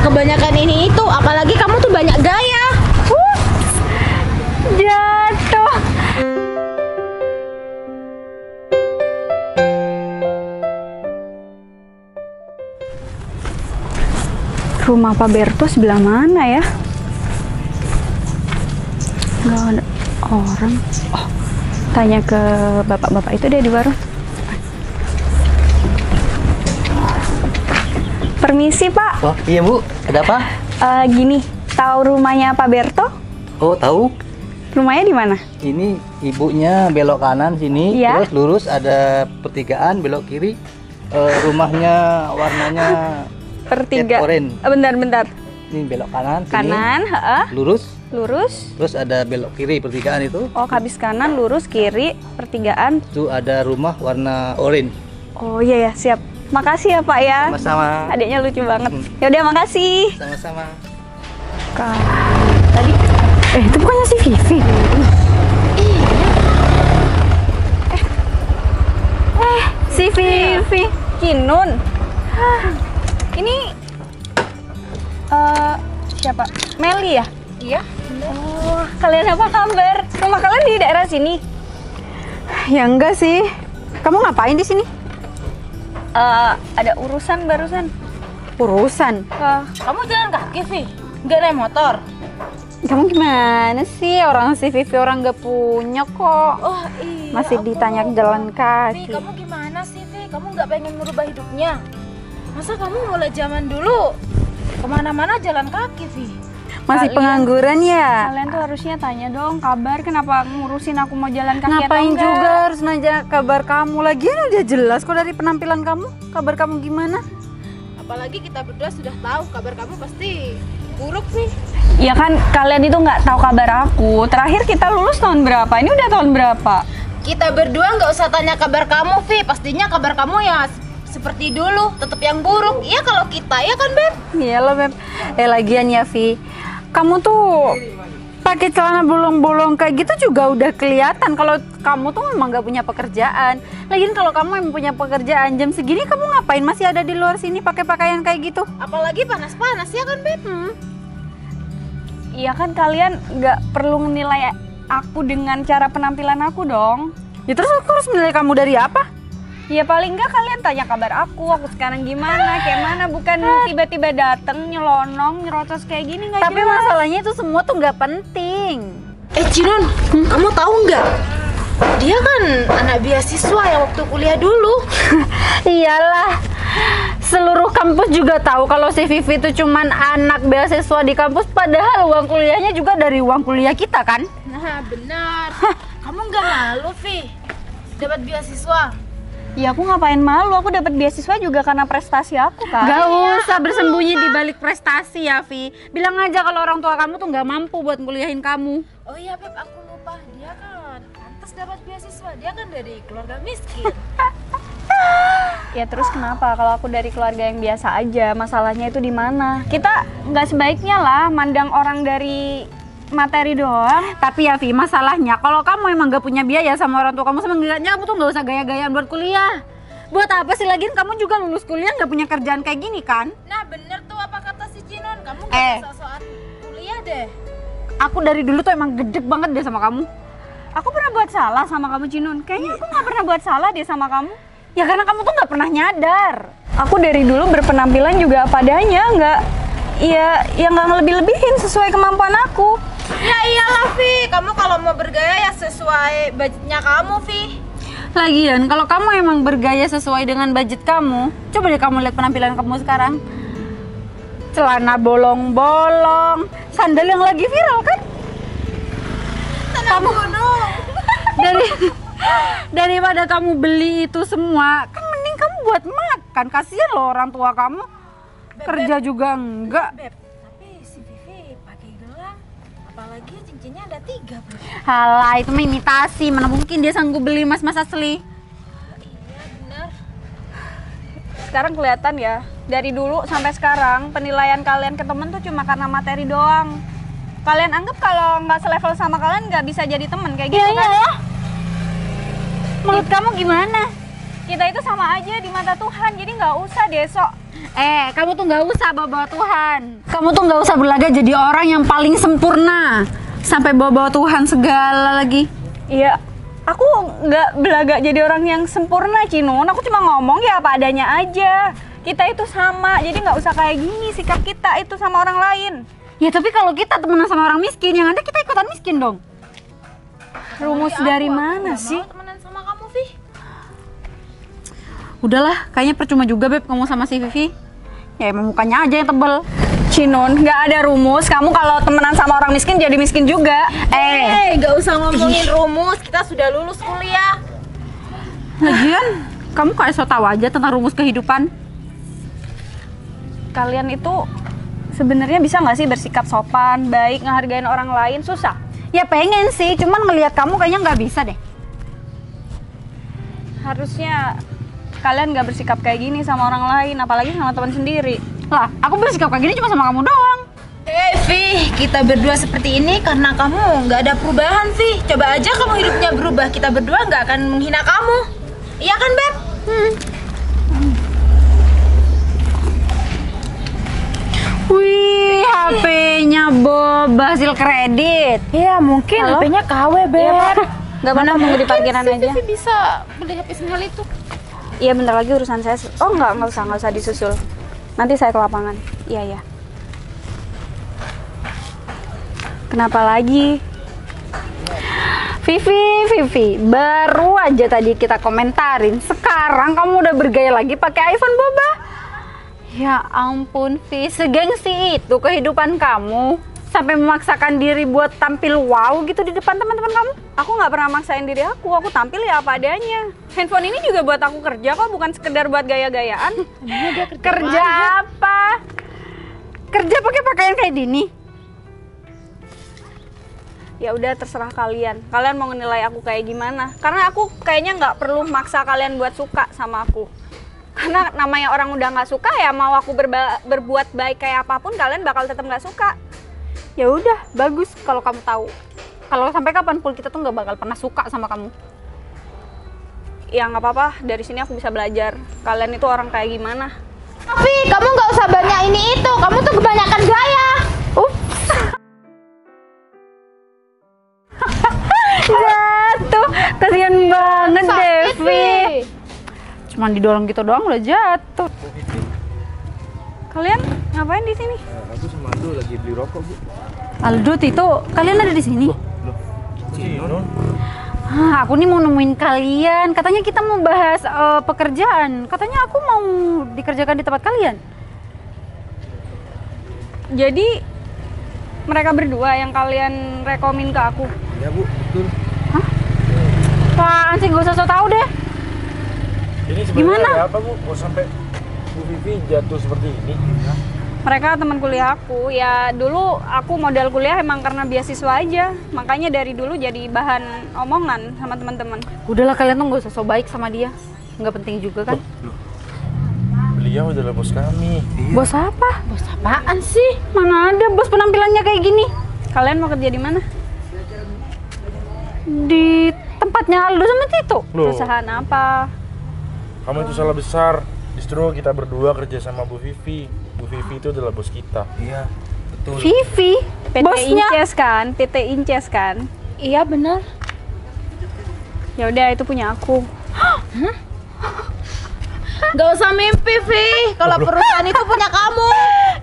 kebanyakan ini itu, apalagi kamu tuh banyak gaya. Jatuh. Rumah Pak Berto sebelah mana ya? Nggak ada orang. Oh, tanya ke bapak-bapak itu deh di warung. Permisi Pak. Oh iya Bu, ada apa? Gini, tahu rumahnya Pak Berto? Oh tahu. Rumahnya di mana? Ini ibunya belok kanan sini, Iya. terus lurus ada pertigaan, belok kiri. Rumahnya warnanya Pertiga. cat orange. Bentar. Ini belok kanan, sini, Kanan, lurus, lurus. terus ada belok kiri pertigaan itu. Oh, habis kanan, lurus, kiri, pertigaan. Itu ada rumah warna orange. Oh iya ya, siap. Makasih ya Pak ya. Sama-sama. Adiknya lucu banget. Ya udah, makasih. Sama-sama. Kak, tadi itu bukannya si Vivi? Si Vivi, Kinun. Ini siapa? Meli ya? Iya. Oh, kalian apa kabar? Rumah kalian di daerah sini? Ya enggak sih. Kamu ngapain di sini? Ada urusan barusan. Urusan. Kamu jalan kaki, Vi? Nggak naik motor? Kamu gimana sih? Orang si Vivi orang nggak punya kok. Oh iya. Masih ditanya jalan Vi, kaki. kamu gimana sih, Vi? Kamu nggak pengen merubah hidupnya? Masa kamu mulai zaman dulu kemana-mana jalan kaki, Vi? Masih Kalian- pengangguran ya? Kalian tuh harusnya tanya dong kabar kenapa ngurusin aku mau jalan kaki atau Ngapain enggak. juga harus nanya kabar kamu? Lagian udah jelas kok dari penampilan kamu. Kabar kamu gimana? Apalagi kita berdua sudah tahu kabar kamu pasti buruk, Vi. Ya kan kalian itu nggak tahu kabar aku. Terakhir kita lulus tahun berapa? Ini udah tahun berapa? Kita berdua nggak usah tanya kabar kamu, Vi. Pastinya kabar kamu ya seperti dulu, tetap yang buruk. Iya kalau kita, ya kan, Beb? Iya loh Beb. Lagian ya Vi, kamu tuh pakai celana bolong-bolong kayak gitu juga udah kelihatan kalau kamu tuh memang gak punya pekerjaan. Lagian kalau kamu emang punya pekerjaan jam segini kamu ngapain masih ada di luar sini pakai pakaian kayak gitu? Apalagi panas-panas, ya kan, Beb? Iya kan kalian nggak perlu menilai aku dengan cara penampilan aku dong. Ya terus aku harus menilai kamu dari apa? Ya paling nggak kalian tanya kabar aku sekarang gimana, kayak mana, bukan tiba-tiba dateng nyelonong nyerocos kayak gini nggak Tapi jelas. masalahnya itu semua tuh nggak penting. Cinun, kamu tahu nggak? Dia kan anak beasiswa yang waktu kuliah dulu. Iyalah, seluruh kampus juga tahu kalau si Vivi itu cuman anak beasiswa di kampus, padahal uang kuliahnya juga dari uang kuliah kita kan? Nah, benar. Kamu nggak malu, Vi? Dapat beasiswa? Ya aku ngapain malu, aku dapat beasiswa juga karena prestasi aku kan. Gak usah bersembunyi di balik prestasi ya, Vi. Bilang aja kalau orang tua kamu tuh nggak mampu buat kuliahin kamu. Oh iya, Beb, aku lupa. Dia kan pantas dapat beasiswa. Dia kan dari keluarga miskin. Ya terus kenapa kalau aku dari keluarga yang biasa aja? Masalahnya itu di mana? Kita nggak sebaiknya lah mandang orang dari materi doang. Tapi ya, Vi, masalahnya kalau kamu emang gak punya biaya sama orang tua kamu, seenggaknya kamu tuh nggak usah gaya-gayaan buat kuliah. Buat apa sih, lagian kamu juga lulus kuliah nggak punya kerjaan kayak gini kan? Nah, bener tuh apa kata si Cinun. Kamu nggak usah soal kuliah deh. Aku dari dulu tuh emang gedek banget deh sama kamu. Aku pernah buat salah sama kamu, Cinun? Kayaknya aku nggak pernah buat salah deh sama kamu. Ya karena kamu tuh nggak pernah nyadar. Aku dari dulu berpenampilan juga apa adanya, nggak nggak ngelebih-lebihin sesuai kemampuan aku. Ya iyalah, Vi. Kamu kalau mau bergaya ya sesuai budgetnya kamu, Vi. Lagian kalau kamu emang bergaya sesuai dengan budget kamu, coba deh kamu lihat penampilan kamu sekarang. Celana bolong-bolong, sandal yang lagi viral kan? Tanah gunung. Daripada kamu beli itu semua, kan mending kamu buat makan. Kasihan loh orang tua kamu. Kerja juga enggak. Beb, tapi si Vivi pakai gelang. Apalagi cincinnya ada 3, Beb. Halah, itu mah imitasi. Mana mungkin dia sanggup beli emas-emas asli. Iya, bener. Sekarang kelihatan ya, dari dulu sampai sekarang penilaian kalian ke temen tuh cuma karena materi doang. Kalian anggap kalau nggak selevel sama kalian nggak bisa jadi temen kayak gitu kan? Iya. Menurut kamu gimana? Kita itu sama aja di mata Tuhan, jadi nggak usah deh sok Kamu tuh nggak usah bawa-bawa Tuhan. Kamu tuh nggak usah berlagak jadi orang yang paling sempurna. Sampai bawa-bawa Tuhan segala lagi. Iya, aku nggak belagak jadi orang yang sempurna, Cinun. Aku cuma ngomong ya apa adanya aja. Kita itu sama, jadi nggak usah kayak gini sikap kita itu sama orang lain. Ya tapi kalau kita temenan sama orang miskin, yang ada kita ikutan miskin dong. Rumus dari mana sih? Mau temenan sama kamu, Vi. Udahlah, kayaknya percuma juga Beb kamu sama si Vivi. Ya emang mukanya aja yang tebel. Cinun, nggak ada rumus. Kamu kalau temenan sama orang miskin jadi miskin juga. Nggak usah ngomongin rumus. Kita sudah lulus kuliah. Lagian, kamu kayak so tau aja tentang rumus kehidupan. Kalian itu sebenarnya bisa nggak sih bersikap sopan, baik, ngehargain orang lain? Susah. Ya pengen sih, cuman ngelihat kamu kayaknya nggak bisa deh. Harusnya kalian nggak bersikap kayak gini sama orang lain, apalagi sama teman sendiri. Lah, aku bersikap kayak gini cuma sama kamu doang. Vi, kita berdua seperti ini karena kamu nggak ada perubahan, Vi. Coba aja kamu hidupnya berubah, kita berdua nggak akan menghina kamu. Iya kan, Beb? Wih, HP-nya Bob hasil kredit. Iya, mungkin Halo? HP-nya KW, Beb. Iya, Pak. Nggak mana mau di parkiran aja. Vivi bisa beli HP senhal itu. Iya, bentar lagi urusan saya. Oh, nggak usah disusul. Nanti saya ke lapangan. Iya. Kenapa lagi? Vivi, baru aja tadi kita komentarin. Sekarang kamu udah bergaya lagi pakai iPhone Boba. Ya ampun, Vi, segengsi itu kehidupan kamu sampai memaksakan diri buat tampil wow gitu di depan teman-teman kamu. Aku nggak pernah maksain diri aku tampil ya apa adanya. Handphone ini juga buat aku kerja kok, bukan sekedar buat gaya-gayaan. Kerja apa? Kerja pakai pakaian kayak gini. Ya udah terserah kalian. Kalian mau nilai aku kayak gimana? Karena aku kayaknya nggak perlu maksa kalian buat suka sama aku. Karena namanya orang udah nggak suka ya mau aku berbuat baik kayak apapun kalian bakal tetap nggak suka. Ya udah, bagus kalau kamu tahu. Kalau sampai kapanpun kita tuh nggak bakal pernah suka sama kamu. Ya nggak apa-apa. Dari sini aku bisa belajar. Kalian itu orang kayak gimana? Vi, kamu nggak usah banyak ini itu. Kamu tuh kebanyakan gaya. Jatuh, kasihan banget Sakit, Devi. Vi. Cuman didorong gitu doang udah jatuh. Kalian ngapain di sini? Aku sama Aldo lagi beli rokok, Bu. Aldo, Tito, kalian ada di sini? Cinun. Aku nih mau nemuin kalian. Katanya kita mau bahas pekerjaan. Katanya aku mau dikerjakan di tempat kalian. Jadi mereka berdua yang kalian rekomin ke aku. Ya, Bu, betul. Apaan sih, gak usah so tau deh. Ini Gimana? sebenarnya ada apa, Bu? Kok sampai Bu Vivi jatuh seperti ini? Mereka teman kuliah aku. Ya dulu aku modal kuliah emang karena beasiswa aja. Makanya dari dulu jadi bahan omongan sama teman-teman. Udahlah, kalian tuh gak usah so baik sama dia. Nggak penting juga kan. Beliau adalah bos kami. Bos apa? Bos apaan sih? Mana ada bos penampilannya kayak gini? Kalian mau kerja di mana? Di tempatnya Aldo sama Tito. Loh, Perusahaan apa? kamu itu salah besar. Justru kita berdua kerja sama Bu Vivi. Bu Vivi itu adalah bos kita. Iya, betul. Vivi, PT bosnya. Inces kan? PT Inces kan? Iya bener. Ya udah itu punya aku. Gak usah mimpi, Vi. Kalau perusahaan itu punya kamu.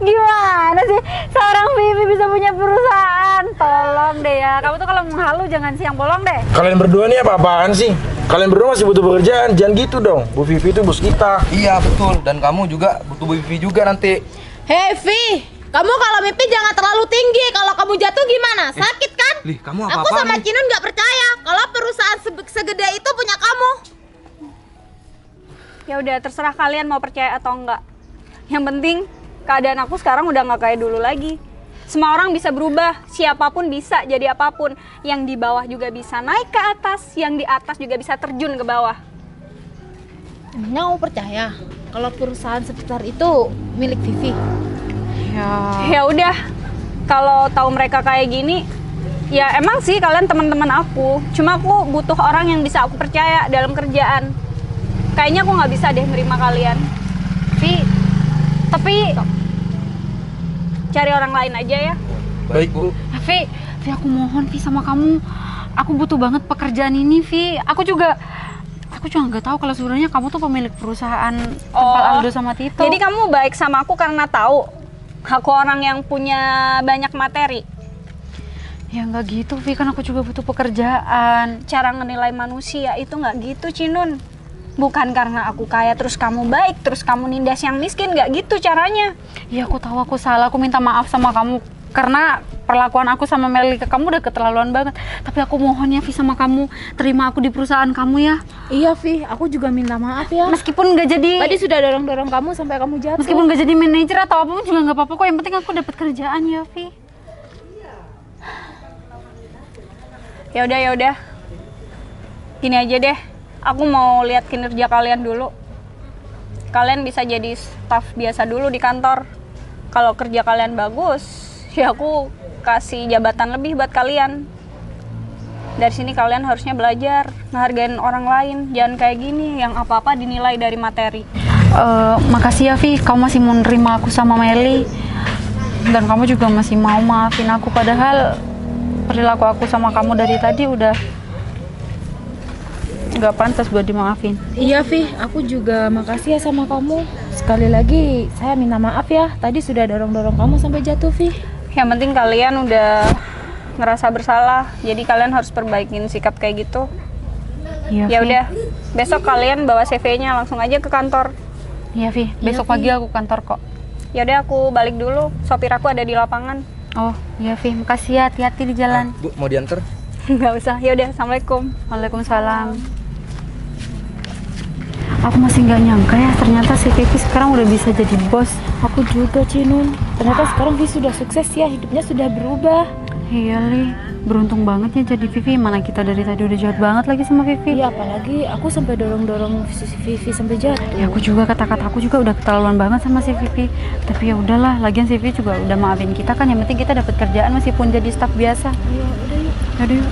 Gimana sih seorang Vivi bisa punya perusahaan? Tolong deh ya, kamu tuh kalau menghalu jangan siang bolong deh. Kalian berdua nih apa-apaan sih? Kalian berdua masih butuh pekerjaan. Jangan gitu dong. Bu Vivi itu bos kita. Iya, betul. Dan kamu juga butuh wifi juga nanti. Hei, Vi. Kamu kalau mimpi jangan terlalu tinggi. Kalau kamu jatuh gimana? Sakit kan? Lih, kamu Aku apa-apaan sama nih? Cinun nggak percaya kalau perusahaan segede itu punya kamu. Ya udah terserah kalian mau percaya atau enggak. Yang penting keadaan aku sekarang udah nggak kayak dulu lagi. Semua orang bisa berubah, siapapun bisa jadi apapun. Yang di bawah juga bisa naik ke atas, yang di atas juga bisa terjun ke bawah. Emangnya kamu percaya kalau perusahaan sebesar itu milik Vivi? Ya udah, kalau tahu mereka kayak gini, ya emang sih kalian teman-teman aku. Cuma aku butuh orang yang bisa aku percaya dalam kerjaan. Kayaknya aku nggak bisa deh nerima kalian. Vi, Tapi cari orang lain aja ya. Baik, Bu. Vi, aku mohon Vi sama kamu. Aku butuh banget pekerjaan ini, Vi. Aku juga nggak tahu kalau sebenarnya kamu tuh pemilik perusahaan tempat Aldo sama Tito. Jadi kamu baik sama aku karena tahu aku orang yang punya banyak materi. Ya nggak gitu, Vi. Kan aku juga butuh pekerjaan. Cara ngenilai manusia itu nggak gitu, Cinun. Bukan karena aku kaya terus kamu baik, terus kamu nindas yang miskin, nggak gitu caranya. Ya aku tahu aku salah. Aku minta maaf sama kamu karena perlakuan aku sama Meli ke kamu udah keterlaluan banget. Tapi aku mohon ya Vi sama kamu, terima aku di perusahaan kamu ya. Iya Vi, aku juga minta maaf ya. Meskipun nggak jadi, Tadi sudah dorong-dorong kamu sampai kamu jatuh. meskipun nggak jadi manajer atau apapun juga nggak apa-apa kok. Yang penting aku dapat kerjaan ya Vi. Ya udah. Gini aja deh. Aku mau lihat kinerja kalian dulu. Kalian bisa jadi staff biasa dulu di kantor. Kalau kerja kalian bagus, ya aku kasih jabatan lebih buat kalian. Dari sini kalian harusnya belajar ngehargain orang lain. Jangan kayak gini yang apa-apa dinilai dari materi. Makasih ya Vi, kamu masih mau nerima aku sama Meli. Dan kamu juga masih mau maafin aku. Padahal perilaku aku sama kamu dari tadi udah nggak pantas buat dimaafin. Iya Vi, aku juga makasih ya sama kamu. Sekali lagi saya minta maaf ya. Tadi sudah dorong-dorong kamu sampai jatuh Vi. Yang penting kalian udah ngerasa bersalah. Jadi kalian harus perbaikin sikap kayak gitu. Iya, Ya Vi. udah, besok kalian bawa CV-nya langsung aja ke kantor. Iya Vi, besok pagi aku kantor kok. Ya udah aku balik dulu. Sopir aku ada di lapangan. Oh iya Vi, makasih ya, hati-hati di jalan. Bu, mau diantar? Nggak usah. Ya udah, assalamualaikum. Waalaikumsalam. Aku masih nggak nyangka ya, ternyata si Vivi sekarang udah bisa jadi bos. Aku juga Cinun. Ternyata sekarang Vi sudah sukses ya, hidupnya sudah berubah. Iya Li, beruntung banget ya jadi Vivi. Mana kita dari tadi udah jahat banget lagi sama Vivi. Iya apalagi aku sampai dorong-dorong si Vivi sampai jatuh. Ya aku juga, kata-kata aku juga udah keterlaluan banget sama si Vivi. Tapi ya udahlah, lagian si Vivi juga udah maafin kita kan. Yang penting kita dapat kerjaan meskipun jadi staf biasa. Iya udah yuk. Yaudah yuk.